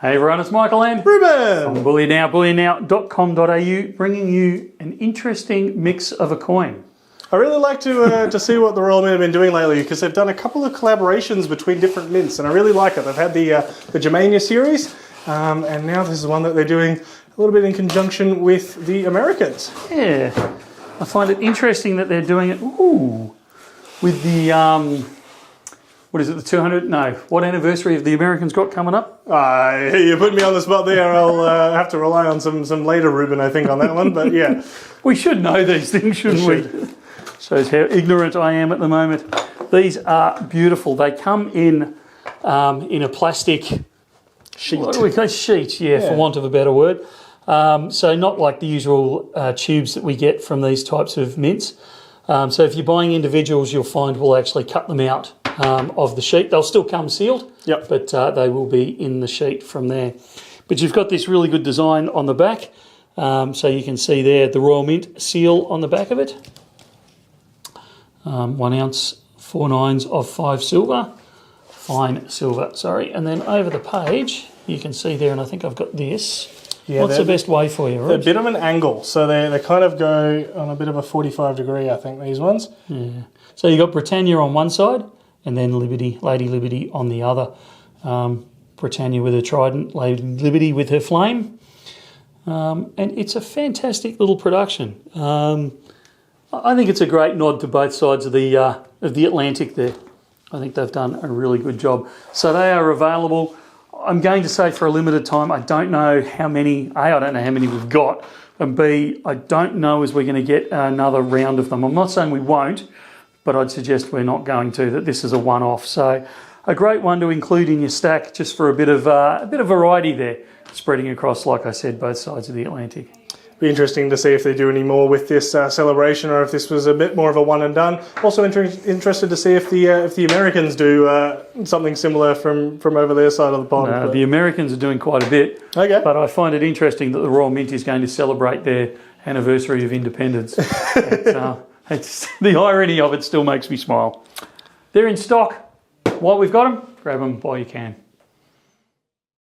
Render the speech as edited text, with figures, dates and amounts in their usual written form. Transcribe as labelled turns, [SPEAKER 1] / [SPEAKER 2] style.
[SPEAKER 1] Hey everyone, it's Michael and
[SPEAKER 2] Reuben!
[SPEAKER 1] from Bullion Now, bullionnow.com.au, bringing you an interesting mix of a coin.
[SPEAKER 2] I really like to see what the Royal Mint have been doing lately, because they've done a couple of collaborations between different mints, and I really like it. They've had the Germania series, and now this is one that they're doing a little bit in conjunction with the Americans.
[SPEAKER 1] Yeah, I find it interesting that they're doing it with the, what is it, the 200? No, what anniversary have the Americans got coming up?
[SPEAKER 2] You put me on the spot there. I'll have to rely on some later Reuben, I think, on that one, but yeah.
[SPEAKER 1] We should know these things, shouldn't we? Shows how ignorant I am at the moment. These are beautiful. They come in a plastic
[SPEAKER 2] Sheet.
[SPEAKER 1] What do we call sheet? Yeah, for want of a better word. So not like the usual tubes that we get from these types of mints. So if you're buying individuals, you'll find we'll actually cut them out of the sheet. They'll still come sealed, but they will be in the sheet from there. But you've got this really good design on the back. So you can see there the Royal Mint seal on the back of it. 1 ounce, 4 nines of 5 silver. Fine silver, sorry. And then over the page, you can see there, and I think I've got this. Yeah, what's the best way for you, Rich?
[SPEAKER 2] They're a bit of an angle, so they kind of go on a bit of a 45 degree, I think, these ones.
[SPEAKER 1] Yeah. So you've got Britannia on one side, and then Lady Liberty on the other. Britannia with her trident, Lady Liberty with her flame. And it's a fantastic little production. I think it's a great nod to both sides of the Atlantic there. I think they've done a really good job. So they are available, I'm going to say, for a limited time. I don't know how many, A, I don't know how many we've got, and B, I don't know as we're going to get another round of them. I'm not saying we won't, but I'd suggest we're not going to, that this is a one-off. So a great one to include in your stack just for a bit of variety there, spreading across, like I said, both sides of the Atlantic.
[SPEAKER 2] Be interesting to see if they do any more with this celebration, or if this was a bit more of a one and done. Also interested to see if the Americans do something similar from over their side of the pond.
[SPEAKER 1] The Americans are doing quite a bit.
[SPEAKER 2] Okay.
[SPEAKER 1] But I find it interesting that the Royal Mint is going to celebrate their anniversary of independence. It's the irony of it still makes me smile. They're in stock. While we've got them, grab them while you can.